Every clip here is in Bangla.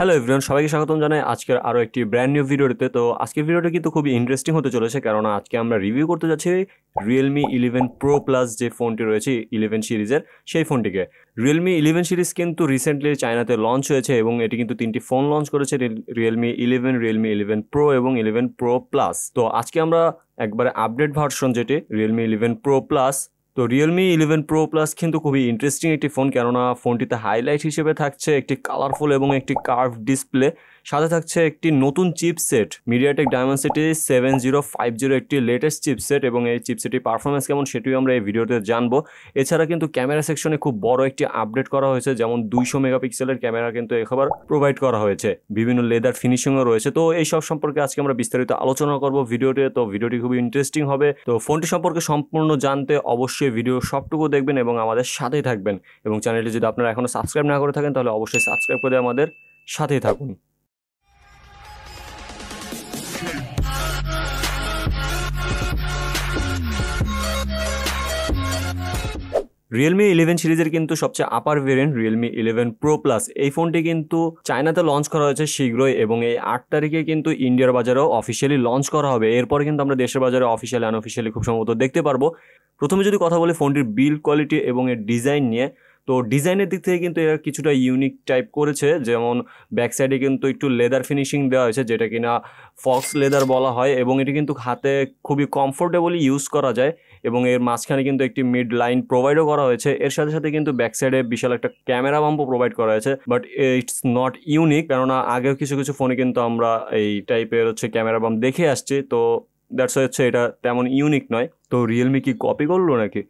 হ্যালো এভরিওয়ান, সবাইকে স্বাগতম জানাই আজকের আরও একটি ব্র্যান্ড নিউ ভিডিওতে। তো আজকের ভিডিওটা কিন্তু খুবই ইন্টারেস্টিং হতে চলেছে, কেননা আজকে আমরা রিভিউ করতে যাচ্ছি Realme 11 Pro Plus যে ফোনটি রয়েছে 11 সিরিজের, সেই ফোনটিকে। Realme 11 সিরিজ কিন্তু রিসেন্টলি চায়নাতে লঞ্চ হয়েছে এবং এটি কিন্তু তিনটি ফোন লঞ্চ করেছে, Realme 11, Realme 11 Pro এবং 11 Pro Plus। তো আজকে আমরা একবারে আপডেট ভার্সন যেটি Realme 11 Pro Plus। তো Realme 11 Pro Plus কিন্তু খুবই ইন্টারেস্টিং একটি ফোন, কেননা ফোনটিতে হাইলাইট হিসেবে থাকছে একটি কালারফুল এবং একটি কার্ভ ডিসপ্লে, সাথে থাকছে একটি নতুন চিপসেট Mediatek Dimensity 7050, একটি লেটেস্ট চিপসেট, এবং এই চিপসেটের পারফরমেন্স কেমন সেটিও আমরা এই ভিডিওতে জানবো। এছাড়া কিন্তু ক্যামেরা সেকশনে খুব বড় একটি আপডেট করা হয়েছে, যেমন 200 মেগাপিক্সেলের ক্যামেরা কিন্তু এবার প্রোভাইড করা হয়েছে, বিভিন্ন লেদার ফিনিশিংও রয়েছে। তো এই সব সম্পর্কে আজকে আমরা বিস্তারিত আলোচনা করব ভিডিওতে। তো ভিডিওটি খুবই ইন্টারেস্টিং হবে। তো ফোনটি সম্পর্কে সম্পূর্ণ জানতে অবশ্যই ভিডিও সবটুকু দেখবেন এবং আমাদের সাথেই থাকবেন, এবং চ্যানেলটি যদি আপনারা এখনো সাবস্ক্রাইব না করে থাকেন তাহলে অবশ্যই সাবস্ক্রাইব করে আমাদের সাথেই থাকুন। Realme 11 সিরিজের কিন্তু সবচেয়ে আপার ভেরিয়েন্ট Realme 11 Pro Plus, এই ফোনটি কিন্তু চায়নাতে লঞ্চ করা হয়েছে শীঘ্রই, এবং এই 8 তারিখে কিন্তু ইন্ডিয়ার বাজারেও অফিসিয়ালি লঞ্চ করা হবে। এরপরে কিন্তু আমরা দেশের বাজারে অফিসিয়ালি আনঅফিসিয়ালি খুব সম্ভবত দেখতে পারবো। প্রথমে যদি কথা বলি ফোনটির বিল্ড কোয়ালিটি এবং এর ডিজাইন নিয়ে, তো ডিজাইনের দিক থেকে কিন্তু এরা কিছুটা ইউনিক টাইপ করেছে, যেমন ব্যাক সাইডে কিন্তু একটু লেদার ফিনিশিং দেওয়া হয়েছে, যেটা কিনা ফক্স লেদার বলা হয়, এবং এটি কিন্তু হাতে খুবই কমফোর্টেবলি ইউজ করা যায়, এবং এর মাঝখানে কিন্তু একটি মিড লাইন প্রোভাইডও করা হয়েছে। এর সাথে সাথে কিন্তু ব্যাক সাইডে বিশাল একটা ক্যামেরা বাম্পও প্রোভাইড করা হয়েছে, বাট ইটস নট ইউনিক, কেননা আগেও কিছু কিছু ফোনে কিন্তু আমরা এই টাইপের ক্যামেরা বাম্প দেখে আসছি। তো দ্যাটস হচ্ছে এটা তেমন ইউনিক নয়। তো রিয়েলমি কি কপি করলো নাকি?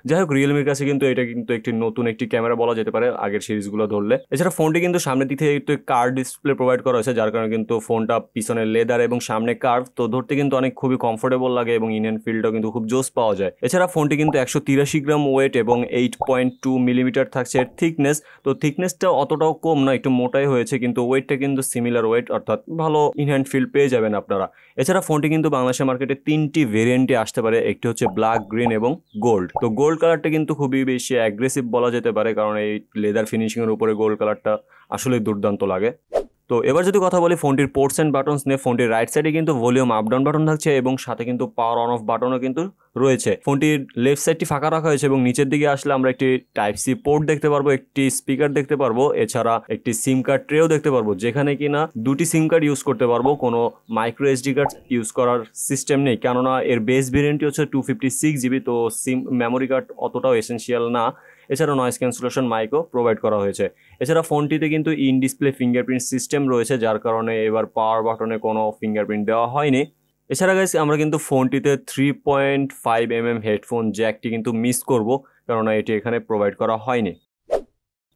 যাই হোক, রিয়েলমির কাছে কিন্তু এটা কিন্তু একটি নতুন একটি ক্যামেরা বলা যেতে পারে আগের সিরিজগুলো ধরলে। এছাড়া ফোনটি কিন্তু সামনের দিক থেকে একটু কার্ভ ডিসপ্লে প্রোভাইড করা হয়েছে, যার কারণে কিন্তু ফোনটা পিছনে লেদার এবং সামনে কার্ভ, তো ধরতে কিন্তু অনেক খুবই কমফোর্টেবল লাগে এবং ইন হ্যান্ড ফিলটাও কিন্তু খুব জোস পাওয়া যায়। এছাড়া ফোনটি কিন্তু 183 গ্রাম ওয়েট এবং 8.2 মিলিমিটার থাকছে এর থিকনেস। তো থিকনেসটা অতটাও কম না, একটু মোটাই হয়েছে, কিন্তু ওয়েটটা কিন্তু সিমিলার ওয়েট, অর্থাৎ ভালো ইন হ্যান্ড ফিল পেয়ে যাবেন আপনারা। এছাড়া ফোনটি কিন্তু বাংলাদেশের মার্কেটে 3টি ভেরিয়েন্টে আসতে পারে, একটি হচ্ছে ব্ল্যাক, গ্রিন এবং গোল্ড। তো গোল্ড কালারটা কিন্তু খুবই বেশি অ্যাগ্রেসিভ বলা যেতে পারে, কারণ এই লেদার ফিনিশিং এর উপরে গোল্ড কালারটা আসলে দুর্দান্ত লাগে। তো এবার যদি কথা বলি ফোনটির পোর্টস অ্যান্ড বাটনস নিয়ে, ফোনটির রাইট সাইডে কিন্তু ভলিউম আপ ডাউন বাটন থাকছে এবং সাথে কিন্তু পাওয়ার অন অফ বাটনও কিন্তু রয়েছে। ফোনটির লেফট সাইডটি ফাঁকা রাখা হয়েছে এবং নিচের দিকে আসলে আমরা একটি টাইপ সি পোর্ট দেখতে পারবো, একটি স্পিকার দেখতে পারবো, এছাড়া একটি সিম কার্ড ট্রেও দেখতে পারবো, যেখানে কিনা দুটি সিম কার্ড ইউজ করতে পারবো। কোনো মাইক্রো এসডি কার্ড ইউজ করার সিস্টেম নেই, কেননা এর বেস ভেরিয়েন্টটি হচ্ছে 256 জিবি, তো সিম মেমোরি কার্ড অতটাও এসেনশিয়াল না। এছাড়া নয়েজ ক্যান্সেলেশন মাইকও প্রোভাইড করা হয়েছে। এছাড়া ফোনটিতে কিন্তু ইন ডিসপ্লে ফিঙ্গারপ্রিন্ট সিস্টেম রয়েছে, যার কারণে এবার পাওয়ার বাটনে কোনো ফিঙ্গারপ্রিন্ট দেওয়া হয়নি। এছাড়া গাইস আমরা কিন্তু ফোনটিতে 3.5mm হেডফোন জ্যাকটি কিন্তু মিস করব, কেননা এটি এখানে প্রোভাইড করা হয়নি।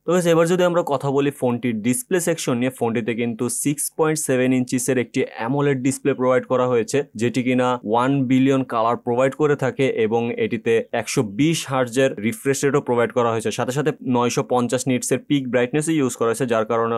তো এবার যদি আমরা কথা বলি ফোনটির ডিসপ্লে সেকশন নিয়ে, ফোনটিতে কিন্তু 6.7 ইঞ্চিসের একটি AMOLED ডিসপ্লে প্রোভাইড করা হয়েছে, যেটি কিনা 1 বিলিয়ন কালার প্রোভাইড করে থাকে, এবং এটিতে 120 হার্টজের রিফ্রেশ রেটও প্রোভাইড করা হয়েছে। সাথে সাথে 950 নিটসের পিক ব্রাইটনেসও ইউজ করা হয়েছে, যার কারণে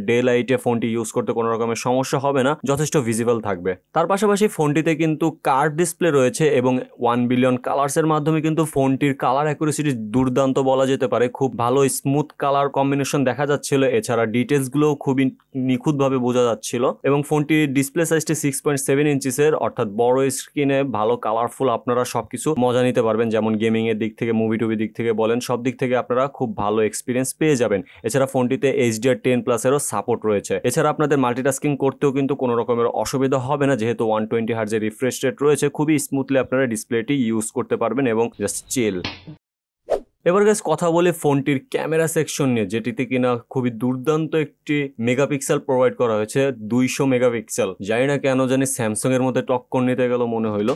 ডে লাইটে ফোনটি ইউজ করতে কোনো রকমের সমস্যা হবে না, যথেষ্ট ভিজিবল থাকবে। তার পাশাপাশি ফোনটিতে কিন্তু কার্ভ ডিসপ্লে রয়েছে, এবং 1 বিলিয়ন কালার্সের মাধ্যমে কিন্তু ফোনটির কালার অ্যাকুরেসিটি দুর্দান্ত বলা যেতে পারে, খুব ভালো স্মুথ কালার কম্বিনেশন দেখা যাচ্ছিল। এছাড়া ডিটেলস গুলো খুবই নিখুঁতভাবে বোঝা যাচ্ছিল, এবং ফোনটির ডিসপ্লে সাইজটি 6.7 ইঞ্চিসের, অর্থাৎ বড় স্ক্রিনে ভালো কালারফুল আপনারা সবকিছু মজা নিতে পারবেন, যেমন গেমিং এর দিক থেকে, মুভি টুভি দিক থেকে বলেন, সব দিক থেকে আপনারা খুব ভালো এক্সপিরিয়েন্স পেয়ে যাবেন। এছাড়া ফোনটিতে HDR10+ এরও সাপোর্ট রয়েছে। এছাড়া আপনাদের মাল্টিটাস্কিং করতেও কিন্তু কোনো রকমের অসুবিধা হবে না, যেহেতু 120 হার্টজের রিফ্রেশ রেট রয়েছে, খুবই স্মুথলি আপনারা ডিসপ্লেটি ইউজ করতে পারবেন এবং জাস্ট চিল। এবার গাইস কথা বলে ফোনটির ক্যামেরা সেকশন নিয়ে, যেটিতে কিনা খুবই দুর্দান্ত একটি মেগাপিক্সেল প্রোভাইড করা হয়েছে, 200 মেগাপিক্সেল। জানি না কেন জানি স্যামসাং এর মধ্যে টক্কর নিতে গেল মনে হইলো।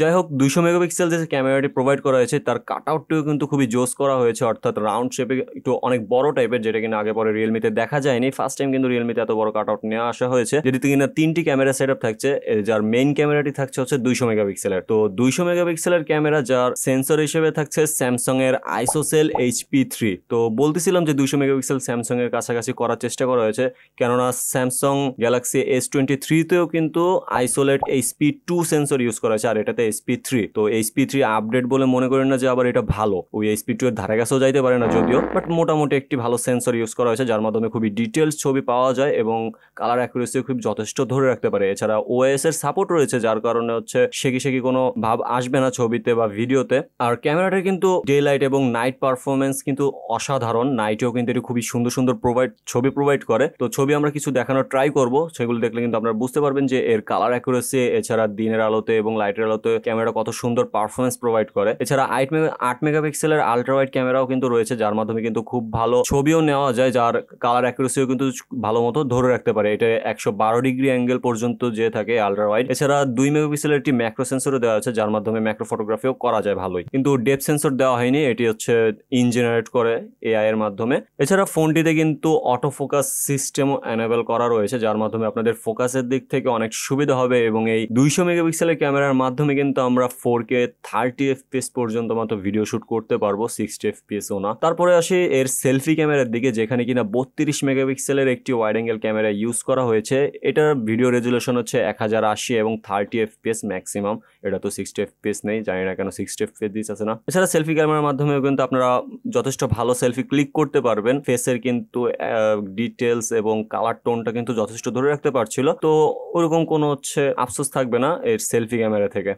যাই হোক, 200 মেগাপিক্সেল যে ক্যামেরাটি প্রোভাইড করা হয়েছে তার কাট আউটটিও কিন্তু খুবই জোস করা হয়েছে, অর্থাৎ রাউন্ড শেপে একটু অনেক বড় টাইপের, যেটা কিনা আগে পরে রিয়েলমিতে দেখা যায়নি। ফার্স্ট টাইম কিন্তু রিয়েলমিতে এত বড় কাট আউট নিয়ে আসা হয়েছে, যেটিতে কিনা 3টি ক্যামেরা সেট আপ থাকছে, যার মেইন ক্যামেরাটি থাকছে 200 মেগাপিক্সেলের। তো 200 মেগাপিক্সেলের ক্যামেরা, যার সেন্সর হিসেবে থাকছে স্যামসাং এর আইসোসেল HP3। তো বলতেছিলাম যে 200 মেগাপিক্সেল স্যামসাং এর কাছাকাছি করার চেষ্টা করা হয়েছে, কেননা স্যামসাং গ্যালাক্সি S23 তেও কিন্তু আইসোলেট HP2 সেন্সর ইউজ করা হয়েছে, আর এটা চায়নাতে SP3, তো SP3 আপডেট বলে মনে করেন না যে আবার এটা ভালো, ওই SP2 এর ধারে কাছেও যাইতে পারে না যদিও, বাট মোটামুটি একটি ভালো সেন্সর ইউজ করা হয়েছে যার মাধ্যমে খুবই ডিটেলস ছবি পাওয়া যায় এবং কালার অ্যাকুরেসিও খুব যথেষ্ট ধরে রাখতে পারে। এছাড়া OIS এর সাপোর্ট রয়েছে যার কারণে হচ্ছে শেকি কোনো ভাব আসবে না ছবিতে বা ভিডিওতে। আর ক্যামেরাটা কিন্তু ডে লাইট এবং নাইট পারফরমেন্স কিন্তু অসাধারণ, নাইটেও কিন্তু এটি খুবই সুন্দর ছবি প্রোভাইড করে। তো ছবি আমরা কিছু দেখানোর ট্রাই করব, সেগুলো দেখলে কিন্তু আপনারা বুঝতে পারবেন যে এর কালার অ্যাকুরেসি, এছাড়া দিনের আলোতে এবং লাইটের আলোতে ক্যামেরা কত সুন্দর পারফরমেন্স প্রোভাইড করে। এছাড়া 8 মেগাপিক্সেলের আল্ট্রাওয়াইড ক্যামেরাও কিন্তু রয়েছে যার মাধ্যমে কিন্তু খুব ভালো ছবিও নেওয়া যায়, যার কালার অ্যাকুরেসিও কিন্তু ভালো মতো ধরে রাখতে পারে। এটা 112 ডিগ্রি অ্যাঙ্গেল পর্যন্ত যে থাকে আল্ট্রাওয়াইড। এছাড়া 2 মেগাপিক্সেলের একটি ম্যাক্রো সেন্সরও দেওয়া আছে যার মাধ্যমে ম্যাক্রো ফটোগ্রাফিও করা যায় ভালোই, কিন্তু ডেপথ সেন্সর দেওয়া হয়নি, এটি হচ্ছে জেনারেট করে AI এর মাধ্যমে। এছাড়া ফোনটিতে কিন্তু অটো ফোকাস সিস্টেম এনেবল করা রয়েছে যার মাধ্যমে আপনাদের ফোকাসের দিক থেকে অনেক সুবিধা হবে এবং এই 200 মেগাপিক্সেলের ক্যামেরার মাধ্যমে কিন্তু আমরা 4K 30 FPS পর্যন্ত মাত্র ভিডিও শুট করতে পারবো, 60 FPS ও না। তারপরে আসি এর সেলফি ক্যামেরার দিকে, যেখানে কিনা 32 মেগাপিক্সেলের একটি ওয়াইড অ্যাঙ্গেল ক্যামেরা ইউজ করা হয়েছে। এটার ভিডিও রেজুলেশন হচ্ছে 1080 এবং 30 FPS ম্যাক্সিমাম, এটা তো 60 FPS নেই, জানি না কেন 60 FPS দিস আছে না। এছাড়া সেলফি ক্যামেরার মাধ্যমে কিন্তু আপনারা যথেষ্ট ভালো সেলফি ক্লিক করতে পারবেন, ফেসের কিন্তু ডিটেলস এবং কালার টোনটা কিন্তু যথেষ্ট ধরে রাখতে পারছিল, তো ওরকম কোনো হচ্ছে আফসোস থাকবে না এর সেলফি ক্যামেরা থেকে।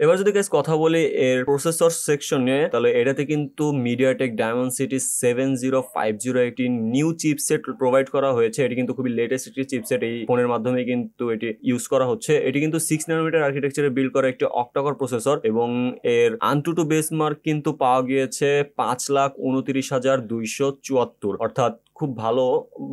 এবার যদি গাইস কথা বলি এর প্রসেসর সেকশন নিয়ে, তাহলে এটাতে কিন্তু মিডিয়াটেক ডায়মেনসিটি 7050 একটি নিউ চিপসেট প্রোভাইড করা হয়েছে। এটি কিন্তু খুবই লেটেস্ট একটি চিপসেট, এই ফোনের মাধ্যমে কিন্তু এটি ইউজ করা হচ্ছে। এটি কিন্তু 6 ন্যানোমিটার আর্কিটেকচারে বিল্ড করা একটি অক্টাকোর প্রসেসর এবং এর আনটুটু বেসমার্ক কিন্তু পাওয়া গিয়েছে 5,29,274, অর্থাৎ খুব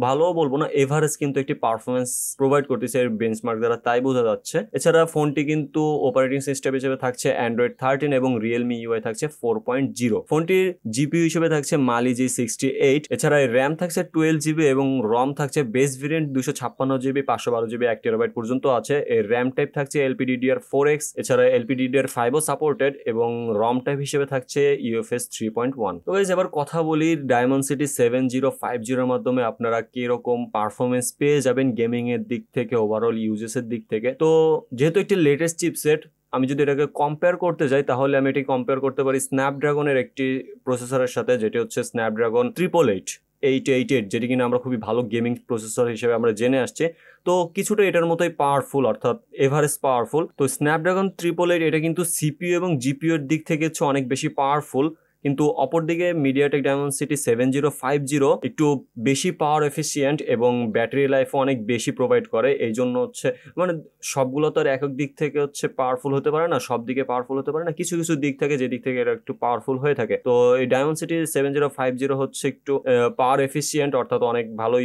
ভালো বলবো না, এভারেজ কিন্তু একটি পারফরমেন্স প্রোভাইড করতেছে এর বেঞ্চমার্ক দ্বারা, তাই বোঝা যাচ্ছে। এছাড়া ফোনটি কিন্তু অপারেটিং সিস্টেম হিসেবে থাকছে Android 13 এবং Realme UI থাকছে 4.0। ফোনটির GPU হিসেবে থাকছে Mali G68। এছাড়া র্যাম থাকছে 12GB এবং ROM থাকছে base variant 256GB, 512GB, 1TB পর্যন্ত আছে। এর র্যাম টাইপ থাকছে LPDDR4X, এছাড়া LPDDR5ও সাপোর্টেড এবং ROM টাইপ হিসেবে থাকছে UFS 3.1। তো গাইস এবার কথা বলি ডায়মেনসিটি 7050 এর মাধ্যমে আপনারা কিরকম পারফরমেন্স পেয়ে যাবেন গেমিং এর দিক থেকে, ওভারঅল ইউজেসের দিক থেকে। তো যেহেতু একটি লেটেস্ট চিপসেট, আমি যদি এটাকে কম্পেয়ার করতে যাই তাহলে আমি এটি কম্পেয়ার করতে পারি স্ন্যাপড্রাগনের একটি প্রসেসরের সাথে, যেটি হচ্ছে স্ন্যাপড্রাগন 888, যেটি কিনা আমরা খুবই ভালো গেমিং প্রসেসর হিসেবে আমরা জেনে আসছি। তো কিছুটা এটার মতোই পাওয়ারফুল, অর্থাৎ এভারেজ পাওয়ারফুল। তো স্ন্যাপড্রাগন 888 এটা কিন্তু CPU এবং GPU এর দিক থেকে হচ্ছে অনেক বেশি পাওয়ারফুল, কিন্তু অপরদিকে মিডিয়াটেক ডায়মেনসিটি 7050 একটু বেশি পাওয়ার এফিসিয়েন্ট এবং ব্যাটারি লাইফও অনেক বেশি প্রোভাইড করে। এই জন্য হচ্ছে মানে সবগুলো তো আর একক দিক থেকে হচ্ছে পাওয়ারফুল হতে পারে না, সব দিকে পাওয়ারফুল হতে পারে না, কিছু কিছু দিক থেকে যে দিক থেকে এটা একটু পাওয়ারফুল হয়ে থাকে। তো এই ডায়মেনসিটি 7050 হচ্ছে একটু পাওয়ার এফিসিয়েন্ট, অর্থাৎ অনেক ভালো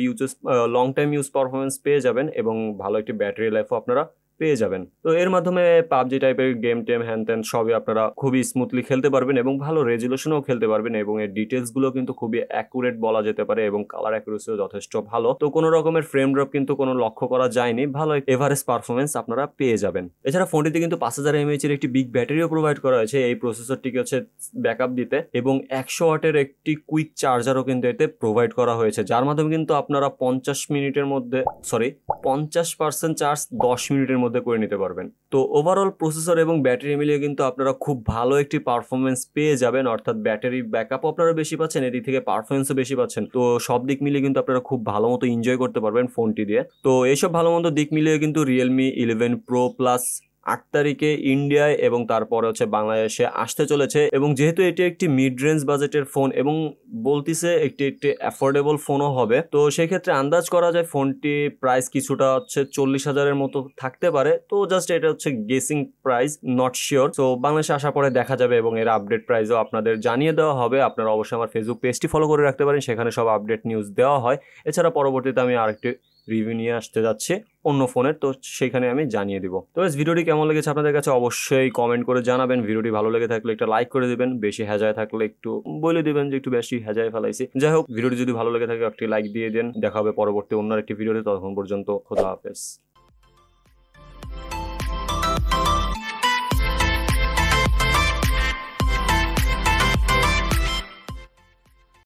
লং টাইম ইউজ পারফরমেন্স পেয়ে যাবেন এবং ভালো একটি ব্যাটারি লাইফও আপনারা পেয়ে যাবেন। তো এর মাধ্যমে পাবজি টাইপের গেম টেম হ্যান ত্যান সবই আপনারা খুবই স্মুথলি খেলতে পারবেন এবং ভালো রেজুলেশনও খেলতে পারবেন এবং এর ডিটেলস গুলো কিন্তু খুবই অ্যাকুরেট বলা যেতে পারে এবং কালার অ্যাকুরেসিও যথেষ্ট ভালো। তো কোনো রকমের ফ্রেম ড্রপ কিন্তু কোনো লক্ষ্য করা যায়নি, ভালো এভারেজ পারফরমেন্স আপনারা পেয়ে যাবেন। এছাড়া ফোনটিতে কিন্তু 5000 mAh এর একটি বিগ ব্যাটারিও প্রোভাইড করা হয়েছে এই প্রসেসরটিকে হচ্ছে ব্যাকআপ দিতে এবং 100 ওয়াটের একটি কুইক চার্জারও কিন্তু এতে প্রোভাইড করা হয়েছে, যার মাধ্যমে কিন্তু আপনারা 50% চার্জ 10 মিনিটের মধ্যে করে নিতে পারবেন। তো ওভারঅল প্রসেসর এবং ব্যাটারি মিলিয়ে কিন্তু আপনারা খুব ভালো একটি পারফরমেন্স পেয়ে যাবেন, অর্থাৎ ব্যাটারি ব্যাকআপও আপনারা বেশি পাচ্ছেন, এদিক থেকে পারফরমেন্সও বেশি পাচ্ছেন। তো সব দিক মিলিয়ে কিন্তু আপনারা খুব ভালো মতো এনজয় করতে পারবেন ফোনটি দিয়ে। তো এইসব ভালো মতো দিক মিলিয়ে কিন্তু Realme 11 Pro Plus 8 তারিখে ইন্ডিয়ায় এবং তারপরে হচ্ছে বাংলাদেশে আসতে চলেছে এবং যেহেতু এটি একটি মিড রেঞ্জ বাজেটের ফোন এবং বলতিছে একটি অ্যাফোর্ডেবল ফোনও হবে, তো সেই ক্ষেত্রে আন্দাজ করা যায় ফোনটি প্রাইস কিছুটা হচ্ছে 40,000-এর মতো থাকতে পারে। তো জাস্ট এটা হচ্ছে গেসিং প্রাইস, নট শিওর। তো বাংলাদেশে আসার পরে দেখা যাবে এবং এর আপডেট প্রাইসও আপনাদের জানিয়ে দেওয়া হবে। আপনারা অবশ্যই আমার ফেসবুক পেজটি ফলো করে রাখতে পারেন, সেখানে সব আপডেট নিউজ দেওয়া হয়। এছাড়া পরবর্তীতে আমি আরেকটি রিভিউ নিয়ে আসতে যাচ্ছি অন্য ফোনের, তো সেখানে আমি জানিয়ে দিব। তো ভিডিওটি কেমন লেগেছে আপনাদের কাছে অবশ্যই কমেন্ট করে জানাবেন। ভিডিওটি ভালো লেগে থাকলে একটা লাইক করে দিবেন, বেশি হেজায় থাকলে একটু বলে দিবেন যে একটু বেশি হেজায় ফেলাইছি। যাই হোক, ভিডিওটি যদি ভালো লেগে থাকে একটি লাইক দিয়ে দেন। দেখা হবে পরবর্তী অন্য একটি ভিডিওতে, ততক্ষণ পর্যন্ত খোদা হাফেজ।